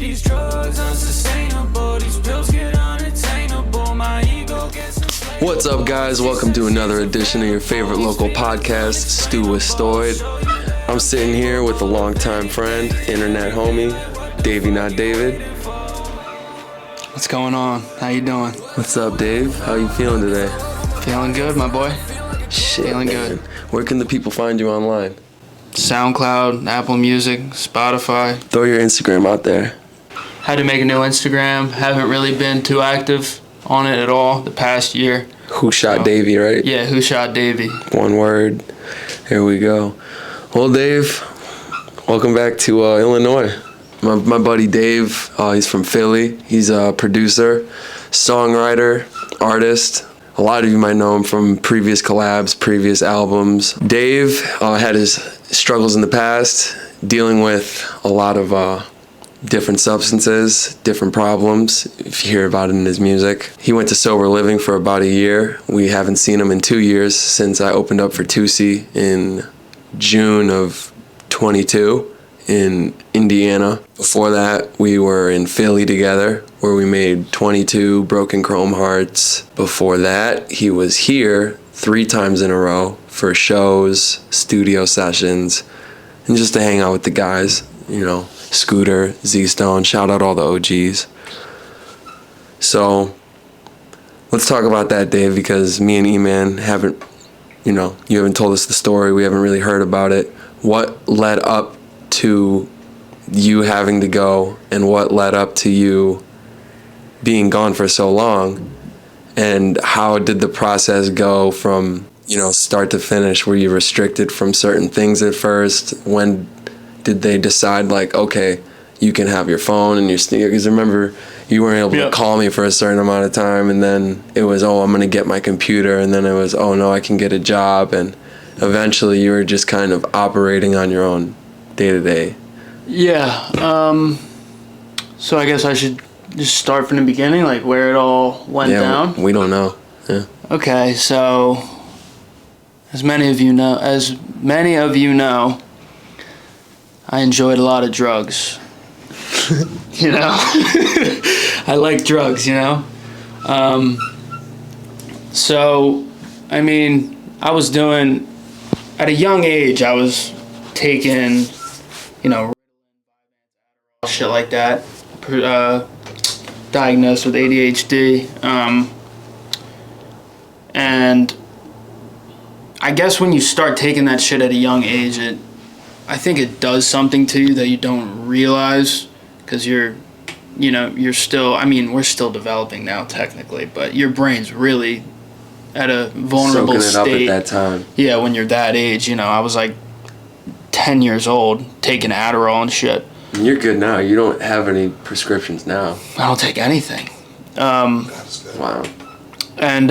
These drugs unsustainable, these pills get unattainable, my ego gets inflated. What's up, guys? Welcome to another edition of your favorite local podcast, Stew with Stoid. I'm sitting here with a longtime friend, internet homie, Davey Not David. What's going on? How you doing? What's up, Dave? How you feeling today? Feeling good, my boy. Shit, Feeling man. good. Where can the people find you online? SoundCloud, Apple Music, Spotify. Throw your Instagram out there. Had to make a new Instagram. Haven't really been too active on it at all the past year. Who Shot Davey, right? Yeah, Who Shot Davey. One word. Here we go. Well, Dave, welcome back to Illinois. My buddy Dave, he's from Philly. He's a producer, songwriter, artist. A lot of you might know him from previous collabs, previous albums. Dave had his struggles in the past, dealing with a lot of different substances, different problems, if you hear about it in his music. He went to sober living for about a year. We haven't seen him in 2 years since I opened up for Toosii in June of 22 in Indiana. Before that, we were in Philly together, where we made 22 Broken Chrome Hearts. Before that, he was here 3 times in a row for shows, studio sessions, and just to hang out with the guys, you know, Scooter, Z-Stone, shout out all the OGs. So, let's talk about that, Dave, because me and E-Man haven't, you haven't told us the story, we haven't really heard about it. What led up to you having to go, and what led up to you being gone for so long, and how did the process go from, start to finish? Were you restricted from certain things at first? When did they decide, like, okay, you can have your phone and your sneaker? Because remember, you weren't able to call me for a certain amount of time, and then it was, I'm going to get my computer, and then it was, oh no, I can get a job, and eventually you were just kind of operating on your own day-to-day. Yeah, so I guess I should just start from the beginning, like where it all went down? We don't know. Yeah. Okay, so as many of you know, I enjoyed a lot of drugs. I like drugs, So, I mean, I was doing, at a young age, I was taking, shit like that, diagnosed with ADHD, and I guess when you start taking that shit at a young age, I think it does something to you that you don't realize, because you're still, we're still developing now technically, but your brain's really at a vulnerable state. Soaking it up at that time. Yeah, when you're that age, I was like 10 years old taking Adderall and shit. You're good now. You don't have any prescriptions now. I don't take anything. Wow. And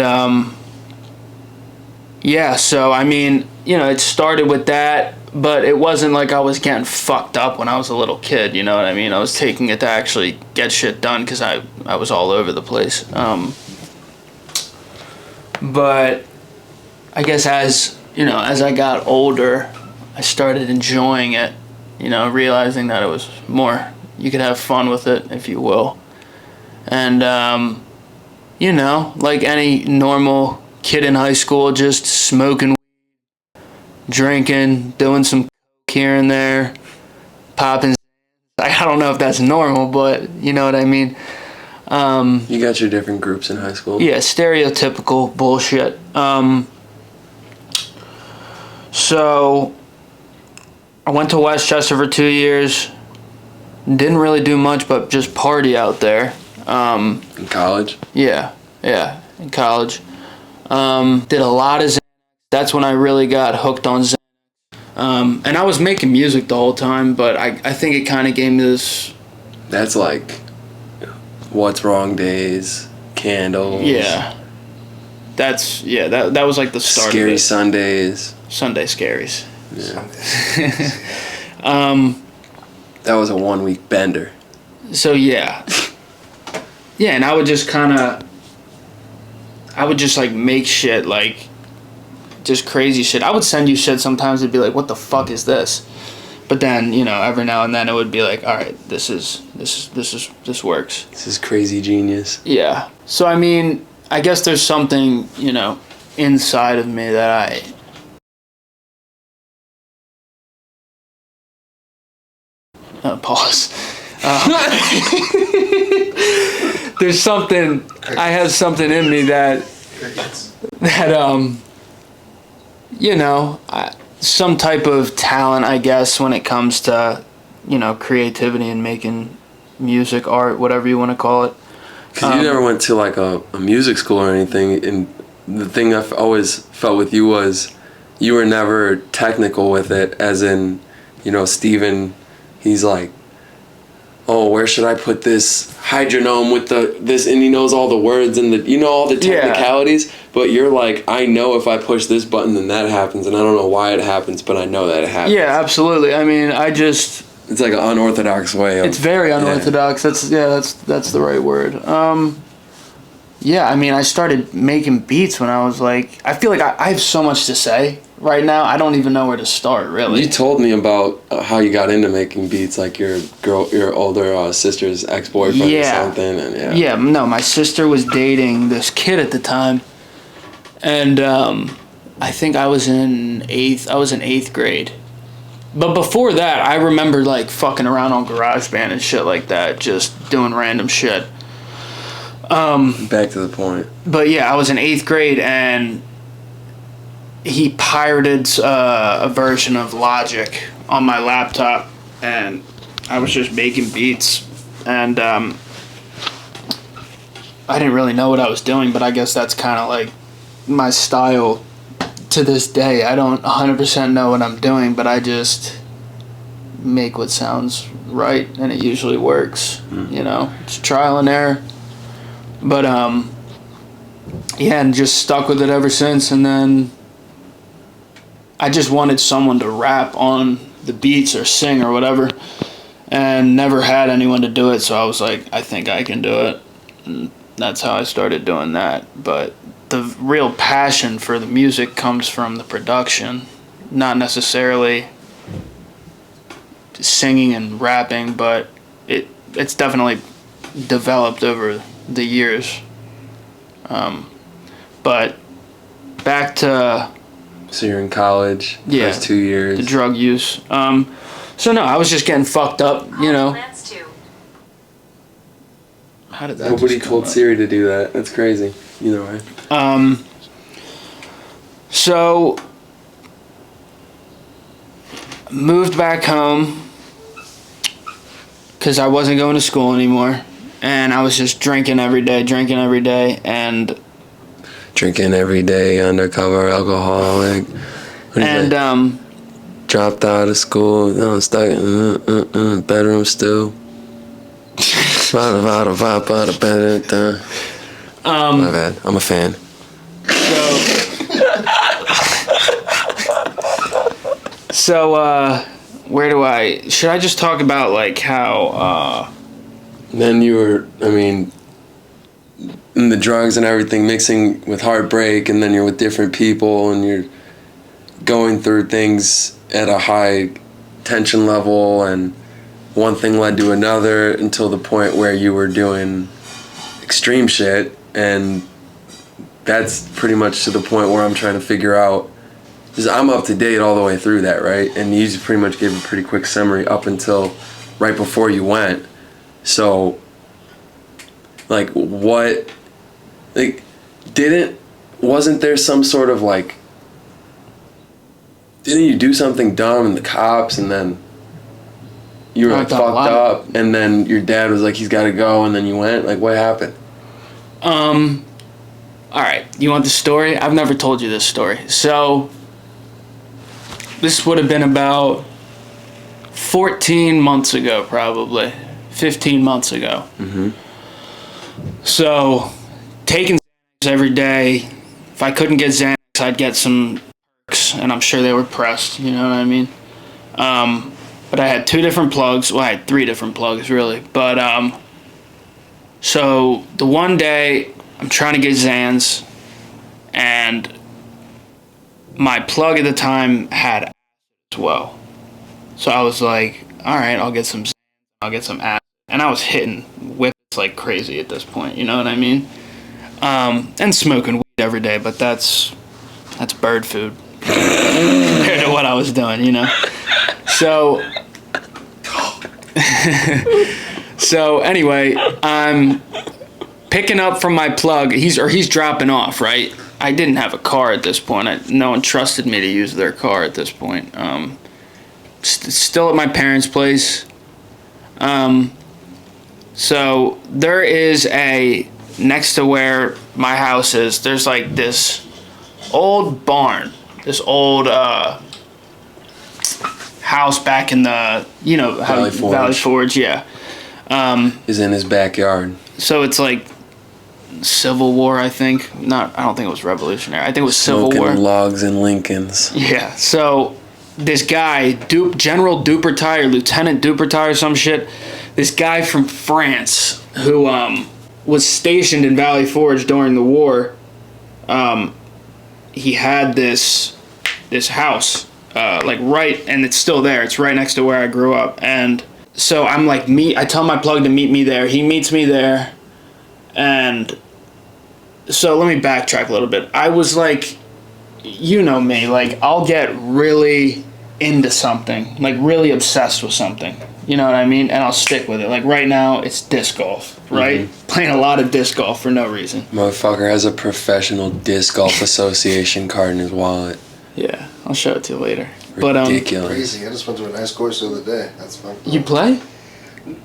yeah, so it started with that, but it wasn't like I was getting fucked up when I was a little kid, you know what I mean? I was taking it to actually get shit done because I was all over the place. But I guess as I got older, I started enjoying it, realizing that it was more, you could have fun with it, if you will. And, like any normal kid in high school, just smoking, drinking, doing some coke here and there, popping. I don't know if that's normal, but you know what I mean. You got your different groups in high school. Yeah, stereotypical bullshit. So I went to Westchester for 2 years. Didn't really do much but just party out there. In college? Yeah, in college. Did a lot of Xanax. That's when I really got hooked on Xanax. And I was making music the whole time, but I think it kind of gave me this... That's like What's Wrong Days, Candles. Yeah. That was like the start Scary of it. Sundays. Sunday Scaries. Yeah. That was a 1 week bender. So yeah, and I would just like make shit, like just crazy shit. I would send you shit sometimes. It'd be like, what the fuck is this? But then, you know, every now and then it would be like, all right, this works. This is crazy genius. Yeah. So I mean, I guess there's something, you know, inside of me that pause. There's something. I have something in me that you know, some type of talent, I guess, when it comes to, you know, creativity and making music, art, whatever you want to call it. Because you never went to like a music school or anything, and the thing I've always felt with you was you were never technical with it, as in, you know, Steven, he's like, oh, where should I put this hydronome with this, and he knows all the words and all the technicalities, but you're like, I know if I push this button then that happens, and I don't know why it happens, but I know that it happens. Yeah, absolutely. I mean, it's like an unorthodox way of... It's very unorthodox. Yeah. That's the right word. Yeah, I mean, I started making beats when I was like... I feel like I have so much to say right now. I don't even know where to start, really. You told me about how you got into making beats, like your older sister's ex-boyfriend or something. And yeah, no, my sister was dating this kid at the time. And I think I was in 8th grade. But before that, I remember like fucking around on GarageBand and shit like that, just doing random shit. Back to the point. But yeah, I was in 8th grade and he pirated a version of Logic on my laptop, and I was just making beats, and I didn't really know what I was doing, but I guess that's kind of like my style to this day. I don't 100% know what I'm doing, but I just make what sounds right, and it usually works. You know, it's trial and error. But yeah, and just stuck with it ever since. And then I just wanted someone to rap on the beats or sing or whatever, and never had anyone to do it, so I was like, I think I can do it. And that's how I started doing that. But the real passion for the music comes from the production, not necessarily singing and rapping, but it's definitely developed over the years. But back to... So you're in college, first 2 years. The drug use. So no, I was just getting fucked up, you know. How did that Nobody told Siri to do that. That's crazy. Either way. So moved back home because I wasn't going to school anymore, and I was just drinking every day, and drinking every day, undercover alcoholic. And dropped out of school, stuck in bedroom still. My bad. I'm a fan. So should I just talk about like how then you were, I mean, in the drugs and everything, mixing with heartbreak, and then you're with different people and you're going through things at a high tension level, and one thing led to another until the point where you were doing extreme shit. And that's pretty much to the point where I'm trying to figure out, because I'm up to date all the way through that, right? And you just pretty much gave a pretty quick summary up until right before you went. So, like, what, like, wasn't there some sort of, like, didn't you do something dumb and the cops, and then you were, like, fucked up, and then your dad was like, he's got to go, and then you went? Like, what happened? Alright, you want the story? I've never told you this story. So, this would have been about 14 months ago, probably. 15 months ago. Mm-hmm. So, taking Xanax every day. If I couldn't get Xanax, I'd get some perks, and I'm sure they were pressed, you know what I mean? But I had 2 different plugs. Well, I had 3 different plugs, really. But, so, the one day, I'm trying to get Xans, and my plug at the time had as well. So I was like, all right, I'll get some ass. And I was hitting whips like crazy at this point, you know what I mean? And smoking weed every day, but that's bird food compared to what I was doing, you know? So, so anyway, I'm picking up from my plug. He's dropping off, right? I didn't have a car at this point. No one trusted me to use their car at this point. Still at my parents' place. So there is next to where my house is, there's like this old barn, this old house back in the, you know, Valley Forge, yeah. Is in his backyard. So it's like Civil War, I think. I don't think it was Revolutionary. I think it was Civil War. Smoking logs and Lincolns. Yeah. So this guy, General Duperty or Lieutenant Duperty or some shit, this guy from France who was stationed in Valley Forge during the war, he had this house, like right, and it's still there. It's right next to where I grew up. And so I'm like, I tell my plug to meet me there. He meets me there. And so let me backtrack a little bit. I was like, you know me, like I'll get really into something, like really obsessed with something. You know what I mean? And I'll stick with it. Like right now, it's disc golf, right? Mm-hmm. Playing a lot of disc golf for no reason. Motherfucker has a professional disc golf association card in his wallet. Yeah, I'll show it to you later. Ridiculous. Crazy. I just went to a nice course the other day. That's fun. You play?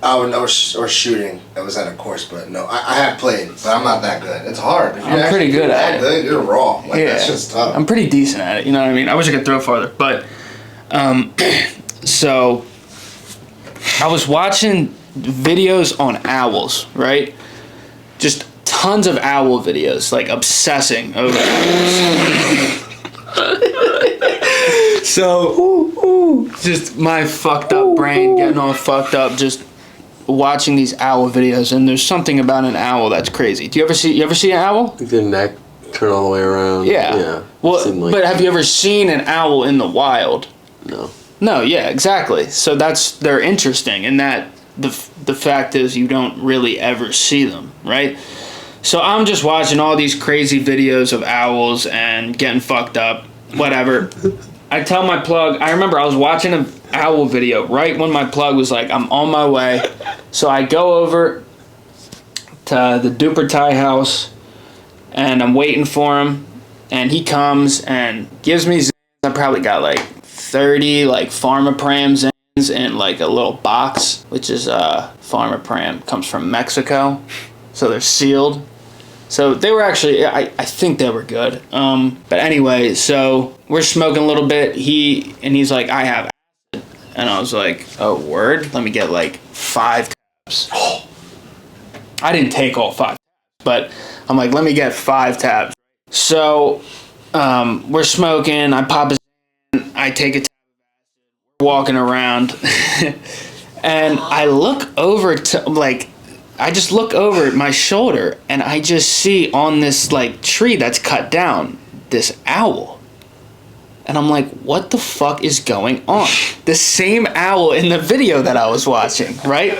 Or shooting. I was at a course, but no, I have played, but I'm not that good. It's hard. If I'm pretty good at it. You're raw. Like, yeah, that's just tough. I'm pretty decent at it. You know what I mean? I wish I could throw farther, but so I was watching videos on owls, right? Just tons of owl videos, like obsessing over owls. So, just my fucked up brain getting all fucked up, just watching these owl videos, and there's something about an owl that's crazy. You ever see an owl? The neck turn all the way around. Yeah. Well, but have you ever seen an owl in the wild? No. No, yeah, exactly. So they're interesting, and that the fact is you don't really ever see them, right? So I'm just watching all these crazy videos of owls and getting fucked up, whatever. I tell my plug, I remember I was watching an owl video right when my plug was like, I'm on my way. So I go over to the Duperty house, and I'm waiting for him, and he comes and gives me zins. I probably got like 30 like Pharmapram zins in like a little box, which is Pharmapram comes from Mexico, so they're sealed. So they were actually, I think they were good. But anyway, so we're smoking a little bit. He's like, I have acid. And I was like, oh, word? Let me get like 5 tabs. I didn't take all 5, but I'm like, let me get 5 tabs. So we're smoking. I pop a zin. I take a tab. Walking around. And I look over to, like, I just look over at my shoulder, and I just see on this like tree that's cut down this owl. And I'm like, what the fuck is going on? The same owl in the video that I was watching, right?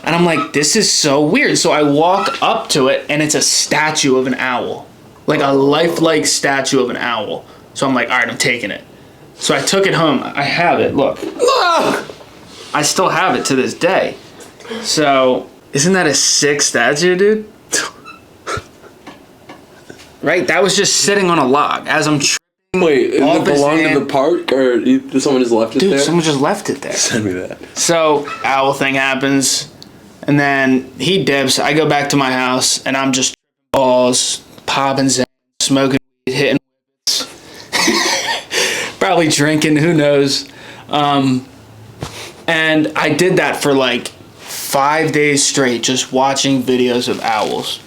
And I'm like, this is so weird. So I walk up to it, and it's a statue of an owl. Like a lifelike statue of an owl. So I'm like, all right, I'm taking it. So I took it home. I have it, look. I still have it to this day. So... isn't that a sick statue, dude? Right? That was just sitting on a log as I'm tripping. Wait, did it belong to the park, or did someone just left it there? Dude, someone just left it there. Send me that. So, owl thing happens, and then he dips. I go back to my house, and I'm just balls, popping, smoking, hitting, probably drinking, who knows. And I did that for like 5 days straight, just watching videos of owls,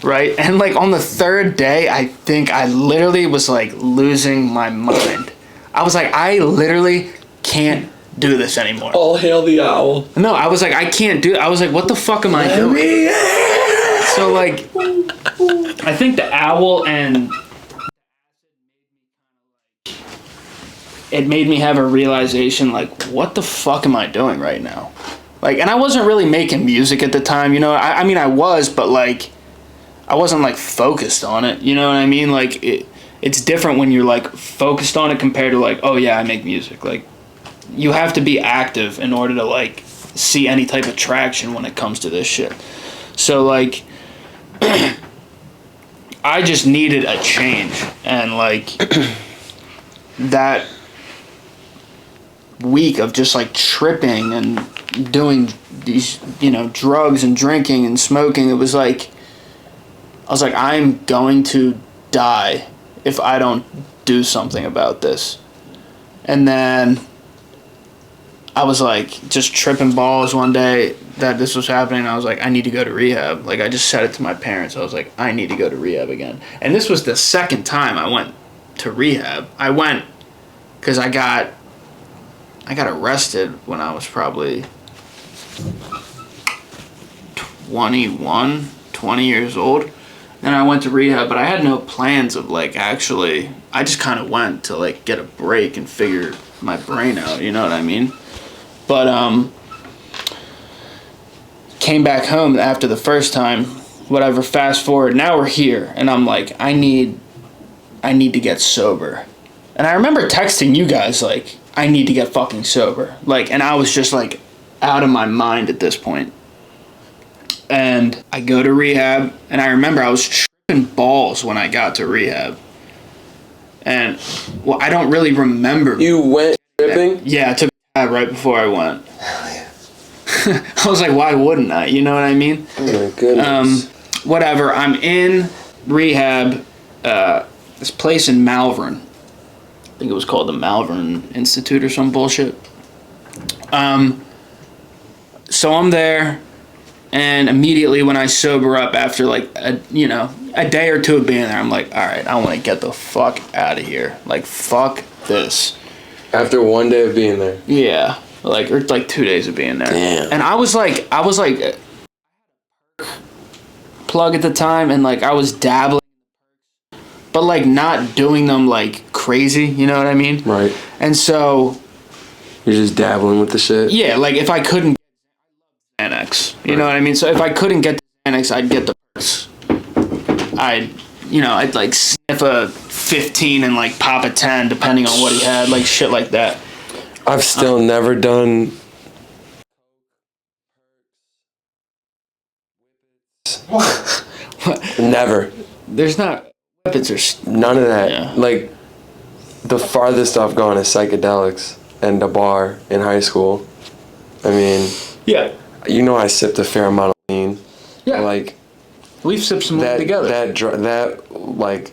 right? And like on the 3rd day, I think I literally was like losing my mind. I was like, I literally can't do this anymore. All hail the owl. No, I was like, I can't do it. I was like, what the fuck am I doing? So like, I think the owl and it made me have a realization, like, what the fuck am I doing right now? Like, and I wasn't really making music at the time, you know. I mean, I was, but like, I wasn't like focused on it. You know what I mean? Like, it's different when you're like focused on it compared to like, oh yeah, I make music. Like, you have to be active in order to like see any type of traction when it comes to this shit. So like, I just needed a change, and like that week of just like tripping and doing these, you know, drugs and drinking and smoking, it was like, I was like, I'm going to die if I don't do something about this. And then I was like just tripping balls one day that this was happening. I was like, I need to go to rehab. Like, I just said it to my parents. I was like, I need to go to rehab again. And this was the second time I went to rehab. I went because I got arrested when I was probably 20 years old. And I went to rehab, but I had no plans of like actually, I just kind of went to like get a break and figure my brain out, you know what I mean? But came back home after the first time, whatever, fast forward, now we're here, and I'm like, I need to get sober. And I remember texting you guys like, I need to get fucking sober. Like, and I was just like out of my mind at this point. And I go to rehab, and I remember I was tripping balls when I got to rehab. And, well, I don't really remember. You went tripping? Yeah, I took a cab right before I went. Hell yeah. I was like, why wouldn't I? You know what I mean? Oh my goodness. Whatever, I'm in rehab, this place in Malvern. I think it was called the Malvern Institute or some bullshit. So I'm there, and immediately when I sober up after like a day or two of being there, I'm like, all right, I want to get the fuck out of here. Like, fuck this. After one day of being there. Yeah, like, or like 2 days of being there. Damn. And I was like plug at the time, and like I was dabbling, but like not doing them like crazy, you know what I mean? Right. And so You're just dabbling with the shit? yeah, like if I couldn't get Xanax, you know what I mean? So if I couldn't get the Xanax, I'd get the perks. I'd like sniff a 15 and like pop a 10 depending on what he had, like shit like that. I've still never done. Never. There's not weapons or None of that. Yeah. Like, the farthest I've gone is psychedelics and a bar in high school. I mean, yeah, you know, I sipped a fair amount of lean. yeah. Like, We've sipped some together. That like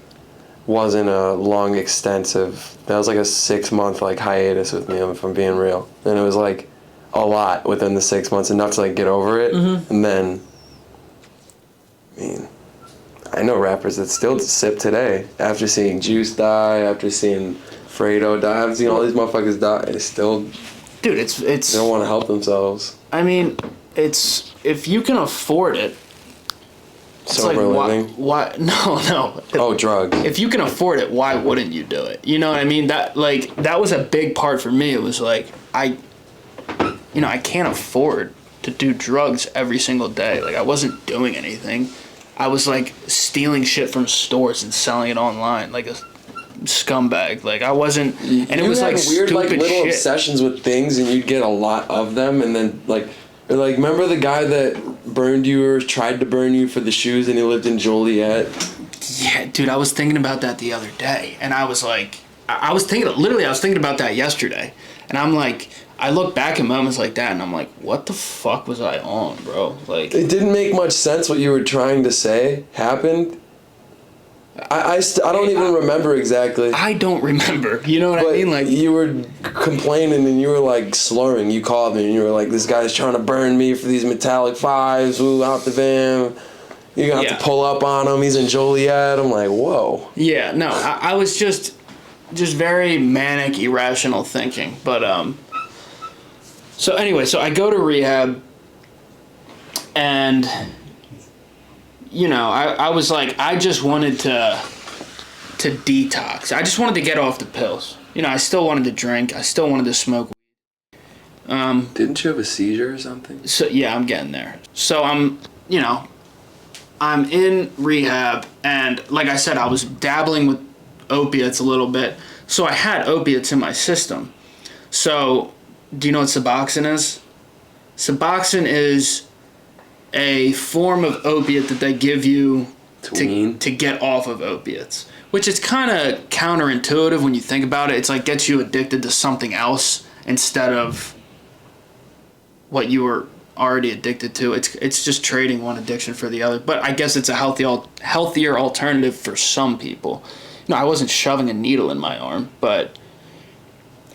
wasn't a long extensive. That was like a 6-month like hiatus with me, if I'm being real. And it was like a lot within the 6 months, enough to like get over it. Mm-hmm. And then, I mean, I know rappers that still sip today after seeing Juice die, after seeing Fredo die. I've seen all these motherfuckers die. They still, dude, it's they don't want to help themselves. I mean, it's, if you can afford it, it's Sober like, living. why no. Oh, drugs. If you can afford it, why wouldn't you do it? You know what I mean? That was a big part for me. It was like, I can't afford to do drugs every single day. Like, I wasn't doing anything. I was like stealing shit from stores and selling it online like a scumbag. Like, I wasn't, and it was like weird, stupid like little shit. obsessions with things, and you'd get a lot of them, and then like remember the guy that burned you or tried to burn you for the shoes, and he lived in Joliet? Yeah, dude, I was thinking about that the other day, and I was like, I was thinking about that yesterday, and I'm like, I look back at moments like that, and I'm like, what the fuck was I on, bro? Like, It didn't make much sense what you were trying to say happened. I don't even remember exactly. I don't remember. You know what But I mean? Like, you were complaining and you were like slurring. You called me and you were like, "This guy's trying to burn me for these metallic fives. Ooh, out the van. You're gonna have to pull up on him. He's in Joliet." I'm like, "Whoa." yeah, no, I was just very manic, irrational thinking. But so anyway, so I go to rehab, and I was like, I just wanted to detox. I just wanted to get off the pills. I still wanted to drink. I still wanted to smoke. Didn't you have a seizure or something? So yeah, I'm getting there. So I'm in rehab, and like I said, I was dabbling with opiates a little bit. So I had opiates in my system. So, do you know what Suboxone is? Suboxone is a form of opiate that they give you to get off of opiates, which is kind of counterintuitive when you think about it. It's like gets you addicted to something else instead of what you were already addicted to. It's just trading one addiction for the other. But I guess it's a healthier alternative for some people. I wasn't shoving a needle in my arm, but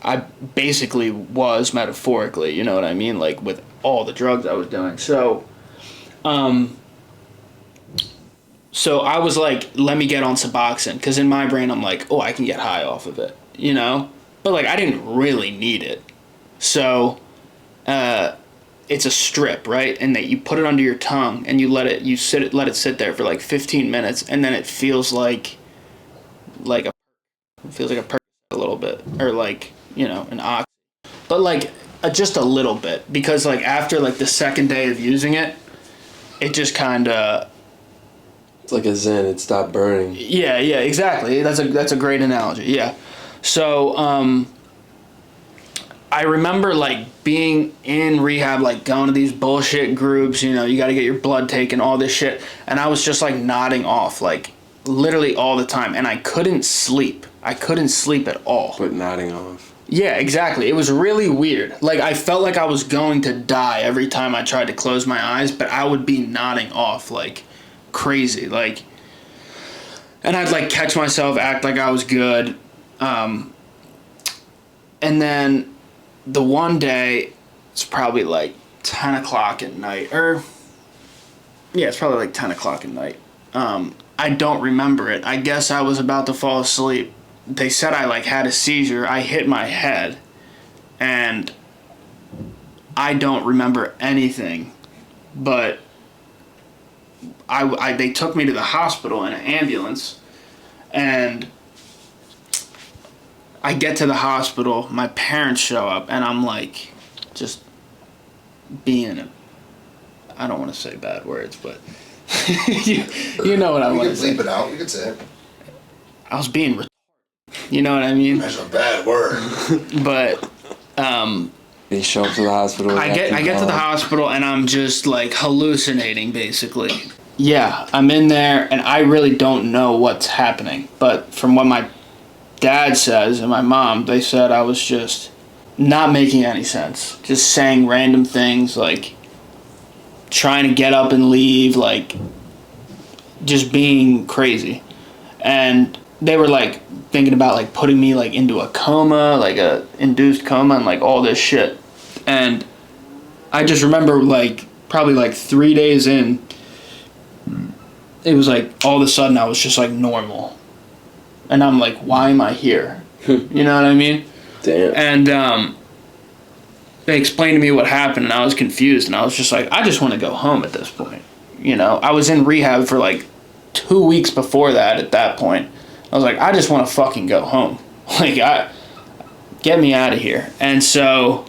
I basically was, metaphorically, you know what I mean? Like with all the drugs I was doing. So I was like, let me get on Suboxone, because in my brain I'm like, oh, I can get high off of it, But like I didn't really need it. So it's a strip, right? And that you put it under your tongue and let it sit there for like 15 minutes, and then it feels like a perk a little bit, or like, an ox, but like just a little bit, because like after like the second day of using it, it just kind of, it's like a zen. It stopped burning. Yeah, exactly. That's a great analogy. Yeah. So I remember like being in rehab, like going to these bullshit groups, you got to get your blood taken, all this shit, and I was just like nodding off, like literally all the time, and I couldn't sleep. I couldn't sleep at all. But nodding off. Yeah, exactly. It was really weird. Like I felt like I was going to die every time I tried to close my eyes, but I would be nodding off like crazy, like, and I'd like catch myself, act like I was good, and then the one day, it's probably like 10 o'clock at night, it's probably like 10 o'clock at night. I don't remember it. I guess I was about to fall asleep. They said I like had a seizure. I hit my head, and I don't remember anything, but they took me to the hospital in an ambulance, and I get to the hospital, my parents show up, and I'm like, just being I don't want to say bad words, but you know what I want to say. You can bleep it out, you can say it. I was being you know what I mean? That's a bad word. But, you show up to the hospital. I get to the hospital, and I'm just like hallucinating, basically. Yeah, I'm in there, and I really don't know what's happening, but from what my dad says and my mom, they said I was just not making any sense, just saying random things, like trying to get up and leave, like just being crazy. And they were like thinking about like putting me like into a coma, like a induced coma, and like all this shit. And I just remember like probably like 3 days in, it was like all of a sudden I was just like normal. And I'm like, why am I here? You know what I mean? Damn. And they explained to me what happened, and I was confused, and I was just like, I just want to go home at this point. I was in rehab for like 2 weeks before that. At that point, I was like, I just want to fucking go home. Like, get me out of here. And so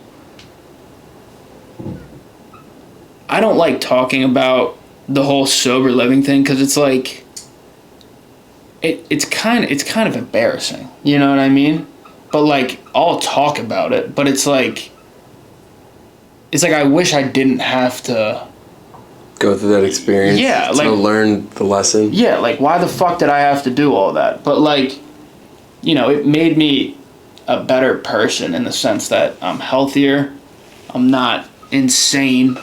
I don't like talking about the whole sober living thing, because it's like, it's kind of embarrassing, you know what I mean? But like I'll talk about it, but it's like I wish I didn't have to go through that experience. Yeah, to learn the lesson. Yeah, like why the fuck did I have to do all that? But like, it made me a better person in the sense that I'm healthier, I'm not insane.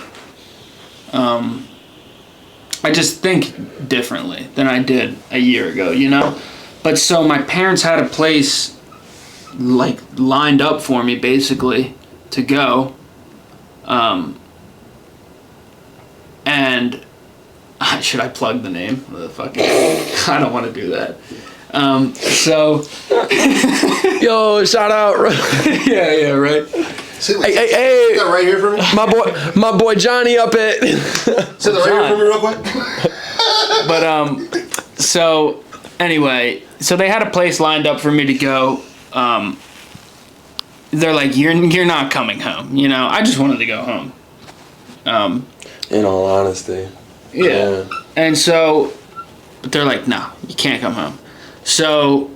I just think differently than I did a year ago, But so my parents had a place like lined up for me basically to go. And should I plug the name? I don't want to do that. Yo, shout out. yeah, right. Hey, Sit that right here for me. My boy Johnny up at. Sit that right here for me real quick. But so anyway, so they had a place lined up for me to go, they're like, you're not coming home. You know, I just wanted to go home. In all honesty. Yeah. And so, but they're like, no, you can't come home. So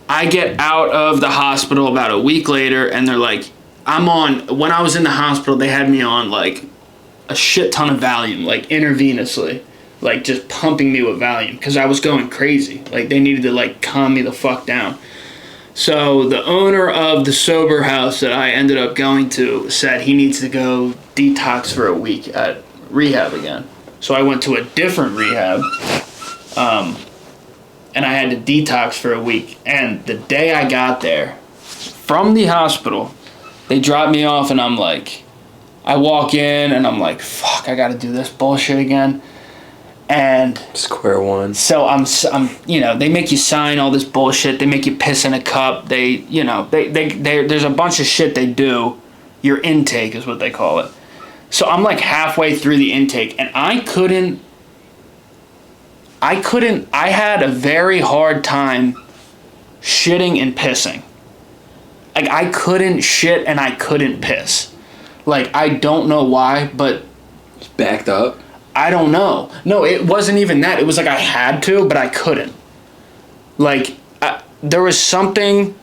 I get out of the hospital about a week later, and they're like, when I was in the hospital, they had me on like a shit ton of Valium, like intravenously, like just pumping me with Valium because I was going crazy. Like they needed to like calm me the fuck down. So the owner of the sober house that I ended up going to said he needs to go detox for a week at rehab again. So I went to a different rehab, and I had to detox for a week. And the day I got there from the hospital, they dropped me off, and I'm like, I walk in and I'm like, fuck, I gotta do this bullshit again. And square one. So I'm, you know, they make you sign all this bullshit. They make you piss in a cup. They, you know, there's a bunch of shit they do. Your intake is what they call it. So I'm like halfway through the intake, and I had a very hard time shitting and pissing. Like I couldn't shit and I couldn't piss. Like I don't know why, but just backed up. I don't know. No, it wasn't even that. It was like I had to, but I couldn't. Like, there was something,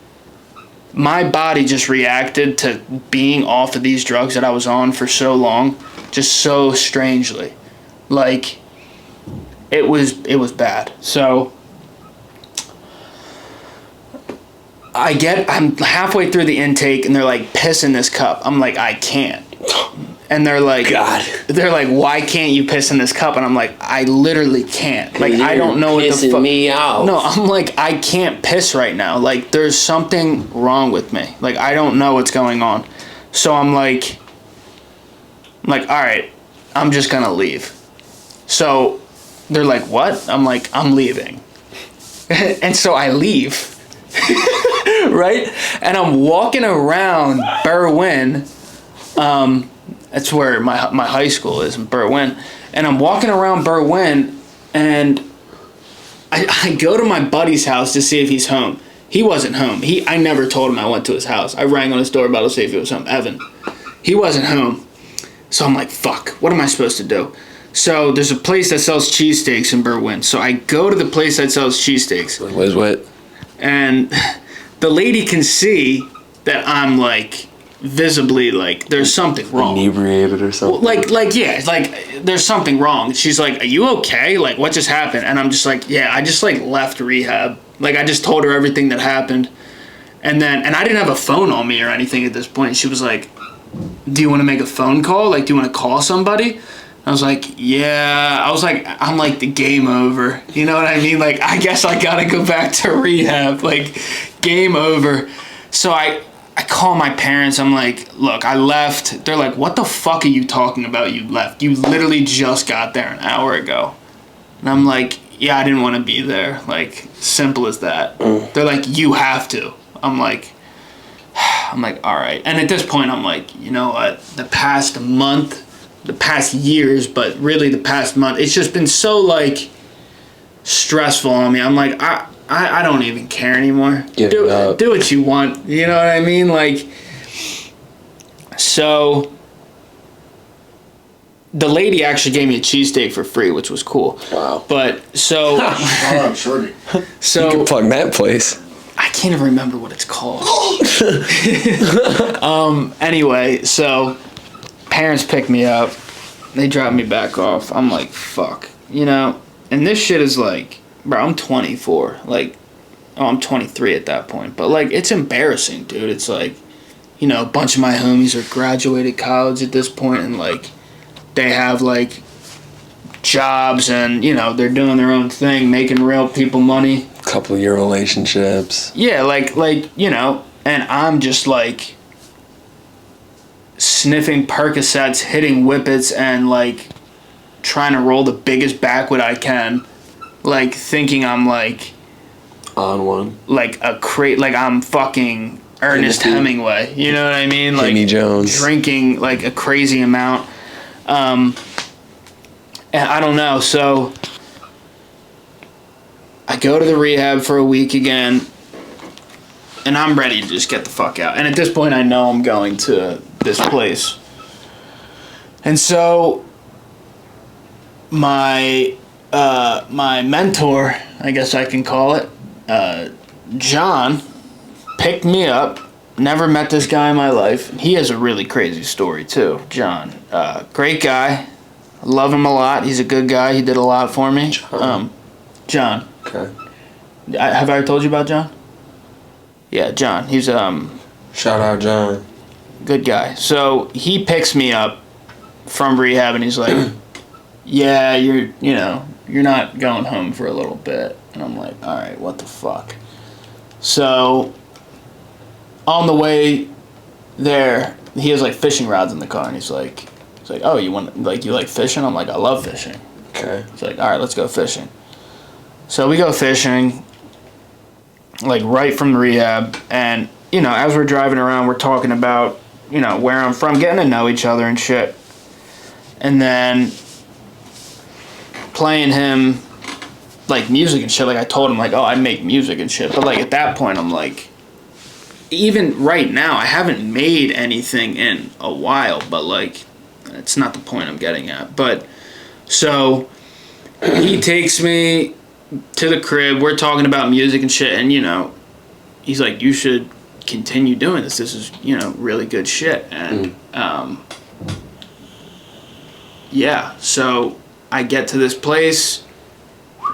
my body just reacted to being off of these drugs that I was on for so long, just so strangely. Like, it was bad. So, I'm halfway through the intake, and they're like, piss in this cup. I'm like, I can't. And they're like, God. They're like, why can't you piss in this cup? And I'm like, I literally can't. Like, I don't know what the fuck. Me out. No, I'm like, I can't piss right now. Like, there's something wrong with me. Like, I don't know what's going on. So I'm like, all right, I'm just gonna leave. So they're like, what? I'm like, I'm leaving. And so I leave. Right? And I'm walking around Berwyn. That's where my high school is, in Berwyn. And I'm walking around Berwyn, and I go to my buddy's house to see if he's home. He wasn't home. I never told him I went to his house. I rang on his doorbell to see if he was home. Evan. He wasn't home. So I'm like, fuck, what am I supposed to do? So there's a place that sells cheesesteaks in Berwyn. So I go to the place that sells cheesesteaks. What? And the lady can see that I'm like, visibly, like, there's something wrong. Inebriated or something. Like there's something wrong. She's like, are you okay? Like, what just happened? And I'm just like, yeah, I just like left rehab. Like, I just told her everything that happened. And I didn't have a phone on me or anything at this point. She was like, do you want to make a phone call? Like, do you want to call somebody? I was like, yeah. I'm like, the game over. You know what I mean? Like, I guess I gotta go back to rehab. Like, game over. So I call my parents. I'm like, look, I left. They're like, what the fuck are you talking about? You left. You literally just got there an hour ago. And I'm like, yeah, I didn't want to be there. Like, simple as that. They're like, you have to. I'm like, all right. And at this point, I'm like, you know what? The past years, but really the past month, it's just been so, like, stressful on me. I'm like, I don't even care anymore. Do what you want. You know what I mean? Like, so the lady actually gave me a cheesesteak for free, which was cool. Wow. But so I'm shorty. So you can plug that place. I can't even remember what it's called. Anyway, so parents pick me up. They drop me back off. I'm like, fuck. You know, and this shit is like, bro, I'm 24. Like, I'm 23 at that point. But, like, it's embarrassing, dude. It's like, you know, a bunch of my homies are graduated college at this point, and, like, they have, like, jobs, and, you know, they're doing their own thing, making real people money. Couple-year relationships. Yeah, like, you know, and I'm just, like, sniffing Percocets, hitting whippets, and, like, trying to roll the biggest backwood I can. Like, thinking I'm, like, on one. Like, like I'm fucking Ernest Hemingway. You know what I mean? Like, Jimmy Jones. Drinking, like, a crazy amount. And I don't know. So, I go to the rehab for a week again. And I'm ready to just get the fuck out. And at this point, I know I'm going to this place. And so my mentor, I guess I can call it, John, picked me up. Never met this guy in my life. He has a really crazy story too, John. Great guy. I love him a lot. He's a good guy. He did a lot for me. John. Okay. Have I ever told you about John? Yeah, John. He's Shout out, John. good guy. So he picks me up from rehab and he's like, yeah, you're not going home for a little bit. And I'm like, all right, what the fuck? So on the way there, he has like fishing rods in the car and he's like, oh, you like fishing? I'm like, I love fishing. Okay. He's like, all right, let's go fishing. So we go fishing, like right from the rehab, and as we're driving around, we're talking about where I'm from, getting to know each other and shit, and then playing him like music and shit. Like I told him like, oh, I make music and shit, but like at that point I'm like, even right now I haven't made anything in a while, but like it's not the point I'm getting at. But so he takes me to the crib, we're talking about music and shit, and he's like, you should continue doing this is really good shit. And yeah, so I get to this place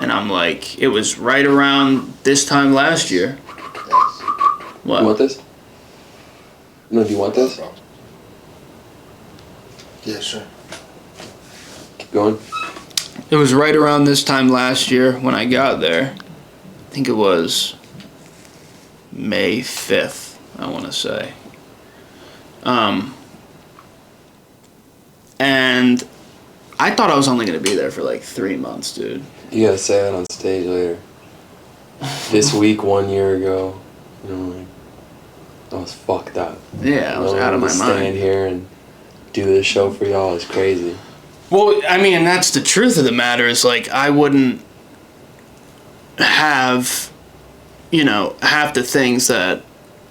and I'm like, it was right around this time last year. What? You want this? No, do you want this? Yeah, sure. Keep going. It was right around this time last year when I got there. I think it was May 5th, I want to say. And I thought I was only going to be there for like 3 months, dude. You gotta say that on stage later. This week, 1 year ago, like, I was fucked up. Yeah, I was out of my mind. Stand here and do this show for y'all is crazy. Well, I mean, that's the truth of the matter is, like, I wouldn't have, half the things that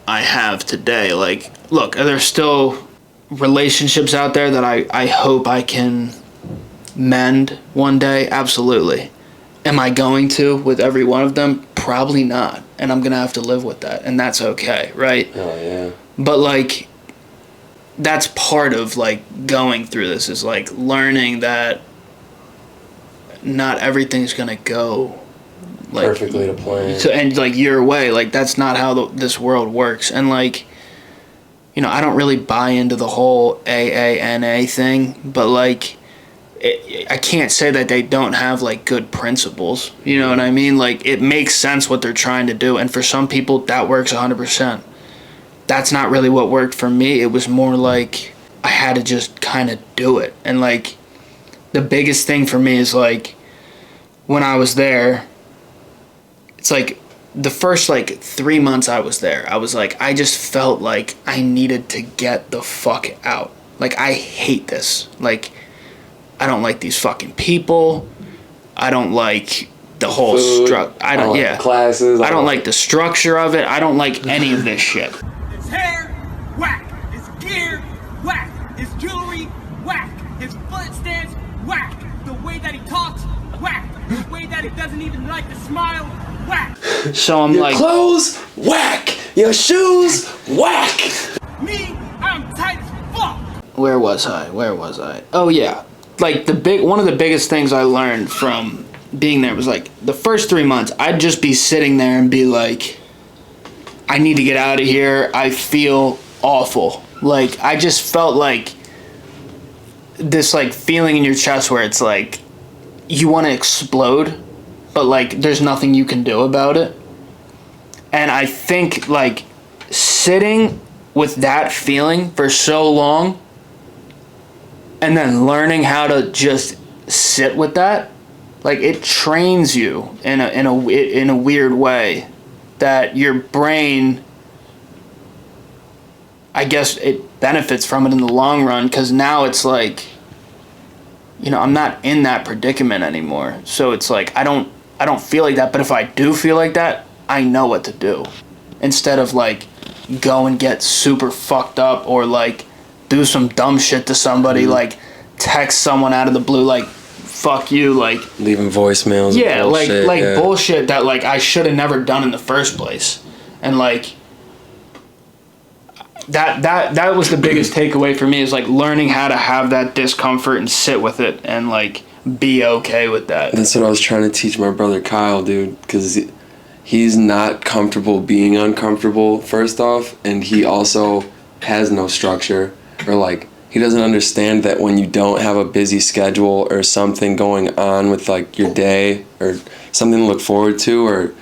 I have today. Like, look, there's still relationships out there that I hope I can mend one day. Absolutely. Am I going to with every one of them? Probably not. And I'm going to have to live with that. And that's okay, right? Oh, yeah. But, like, that's part of like going through this is like learning that not everything's gonna go like perfectly to plan. So, and like your way, like that's not how this world works. And like, I don't really buy into the whole AANA thing, but like, I can't say that they don't have like good principles. You know what I mean? Like it makes sense what they're trying to do, and for some people that works 100%. That's not really what worked for me. It was more like I had to just kind of do it. And like the biggest thing for me is like when I was there, it's like the first like 3 months I was there, I was like, I just felt like I needed to get the fuck out. Like I hate this. Like I don't like these fucking people. I don't like the whole structure. I don't like the classes. I don't like the structure of it. I don't like any of this shit. His hair, whack. His gear, whack. His jewelry, whack. His foot stance, whack. The way that he talks, whack. The way that he doesn't even like to smile, whack. So I'm Your like, clothes, whack. Your shoes, whack. Me, I'm tight as fuck. where was I? Oh yeah, like one of the biggest things I learned from being there was like the first 3 months I'd just be sitting there and be like, I need to get out of here. I feel awful. Like I just felt like this like feeling in your chest where it's like you want to explode, but like there's nothing you can do about it. And I think like sitting with that feeling for so long and then learning how to just sit with that, like it trains you in a weird way that your brain, I guess it benefits from it in the long run, because now it's like, I'm not in that predicament anymore. So it's like I don't feel like that, but if I do feel like that, I know what to do. instead of like go and get super fucked up or like do some dumb shit to somebody, like text someone out of the blue like fuck you, like leaving voicemails. Yeah, and bullshit, like yeah. bullshit that like I should have never done in the first place. And like that was the biggest takeaway for me, is like learning how to have that discomfort and sit with it and like be okay with that. That's what I was trying to teach my brother Kyle, dude, because he's not comfortable being uncomfortable, first off, and he also has no structure, or like he doesn't understand that when you don't have a busy schedule or something going on with like your day or something to look forward to or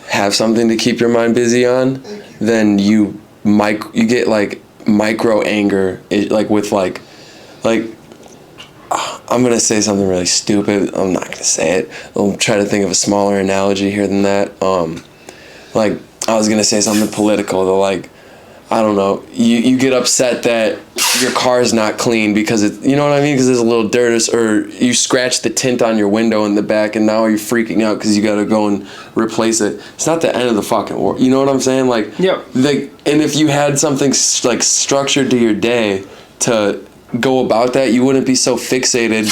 have something to keep your mind busy on, then you get like micro anger, like with like I'm gonna say something really stupid. I'm not gonna say it. I'll try to think of a smaller analogy here than that. Like I was gonna say something political. Though, like I don't know. You get upset that your car's not clean because it. You know what I mean? Because there's a little dirt, or you scratch the tint on your window in the back, and now you're freaking out because you gotta go and replace it. It's not the end of the fucking world. You know what I'm saying? Like Yep. Like, and if you had something like structured to your day to go about that, you wouldn't be so fixated.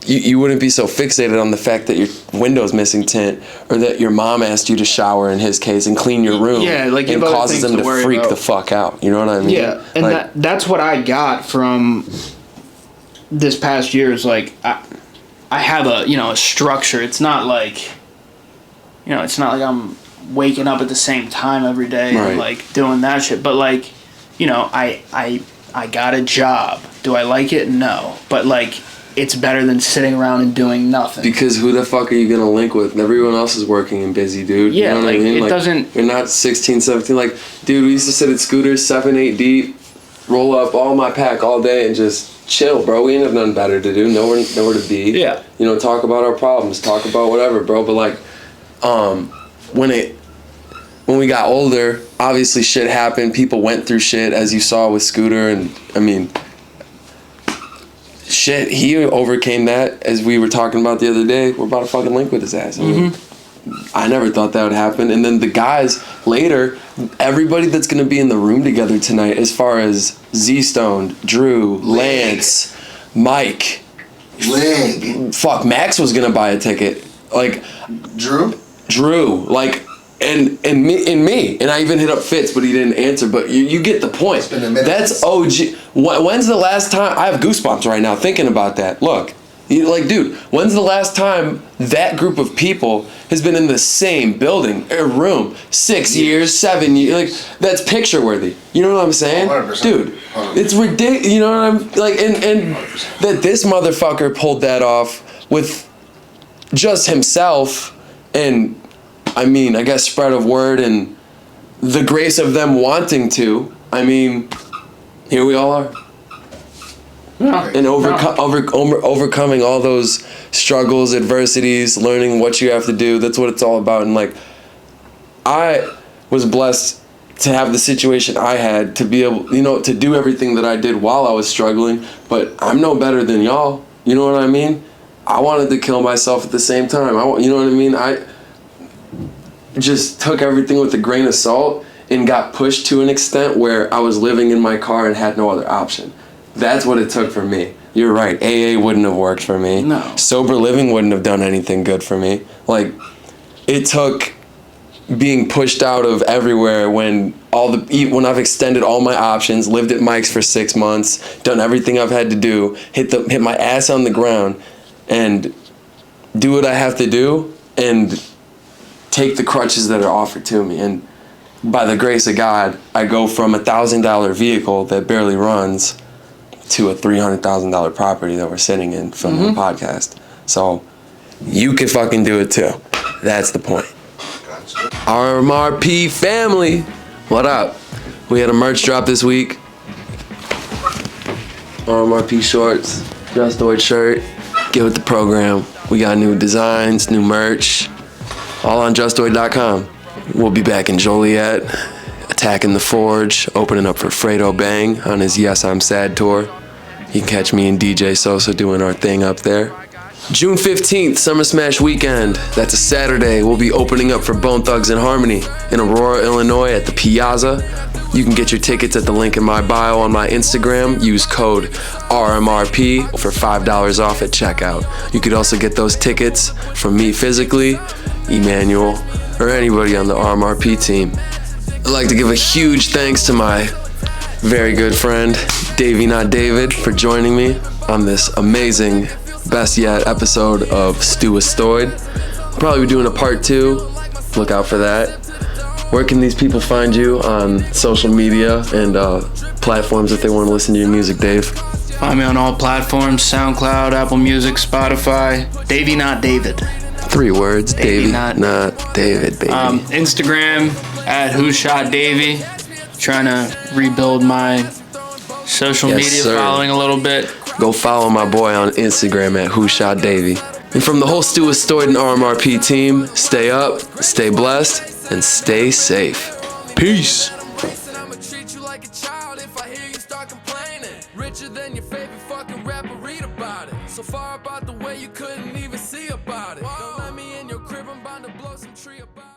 You wouldn't be so fixated on the fact that your window's missing tint, or that your mom asked you to shower, in his case, and clean your room. Yeah, like you and have other causes things them to to worry freak about. the fuck out. You know what I mean? Yeah, and like, that's what I got from this past year, is like I have a structure. It's not like I'm waking up at the same time every day Right. and like doing that shit. But like, I got a job. Do I like it? No. But like, it's better than sitting around and doing nothing. because who the fuck are you gonna link with? Everyone else is working and busy, dude. Yeah, you know what like, I mean? it Like, doesn't- You're not 16, 17. Like, dude, we used to sit at scooters 7, 8 deep, roll up all my pack all day and just chill, bro. We ain't have nothing better to do. Nowhere to be. Yeah. Talk about our problems, talk about whatever, bro. But like, when we got older, obviously shit happened. People went through shit, as you saw with Scooter, and I mean, shit, he overcame that, as we were talking about the other day. We're about to fucking link with his ass. I mean, I never thought that would happen. And then the guys later, everybody that's gonna be in the room together tonight, as far as Z-Stoned, Drew, Lance, Mike, fuck, Max was gonna buy a ticket. Like Drew, like, and me, and I even hit up Fitz, but he didn't answer. But you get the point. been a minute. That's OG. When's the last time? I have goosebumps right now thinking about that. Look, dude, when's the last time that group of people has been in the same building or room? 6 years, 7 years. Like, that's picture worthy. You know what I'm saying, 100%. dude? It's ridiculous. You know what I'm like, and that this motherfucker pulled that off with just himself, and I mean, I guess spread of word and the grace of them wanting to. I mean, here we all are. And overcoming all those struggles, adversities, learning what you have to do. That's what it's all about. And like, I was blessed to have the situation I had, to be able, to do everything that I did while I was struggling. But I'm no better than y'all. You know what I mean? I wanted to kill myself at the same time. You know what I mean? I just took everything with a grain of salt and got pushed to an extent where I was living in my car and had no other option. That's what it took for me. You're right. AA wouldn't have worked for me. No. Sober living wouldn't have done anything good for me. Like, it took being pushed out of everywhere when I've extended all my options, lived at Mike's for 6 months, done everything I've had to do, hit my ass on the ground, and do what I have to do, and take the crutches that are offered to me. And by the grace of God, I go from $1,000 vehicle that barely runs to a $300,000 property that we're sitting in filming a podcast. So you can fucking do it too. That's the point. RMRP family, what up? We had a merch drop this week. RMRP shorts, Justoid shirt. Get with the program. We got new designs, new merch, all on Justoid.com. We'll be back in Joliet, attacking the Forge, opening up for Fredo Bang on his Yes I'm Sad tour. You can catch me and DJ Sosa doing our thing up there. June 15th, Summer Smash Weekend. That's a Saturday. We'll be opening up for Bone Thugs and Harmony in Aurora, Illinois at the Piazza. You can get your tickets at the link in my bio on my Instagram. Use code RMRP for $5 off at checkout. You could also get those tickets from me physically, Emmanuel, or anybody on the RMRP team. I'd like to give a huge thanks to my very good friend, Davey Not David, for joining me on this amazing, best yet episode of Justoid. I'll probably be doing a part 2. Look out for that. Where can these people find you on social media and platforms if they want to listen to your music, Dave? Find me on all platforms: SoundCloud, Apple Music, Spotify. Davey Not David. 3 words. Davey Not Not David, baby. Instagram at Justoid Davey. Trying to rebuild my social Yes, media sir. following a little bit. Go follow my boy on Instagram at Justoid Davey. And from the whole Stoid and RMRP team, stay up, stay blessed, and stay safe. Peace. I'ma treat you like a child if I hear you start complaining. Richer than your favorite fucking rapper, read about it. So far about the way you couldn't even see about it. Don't let me in your crib, I'm bound to blow some tree about it.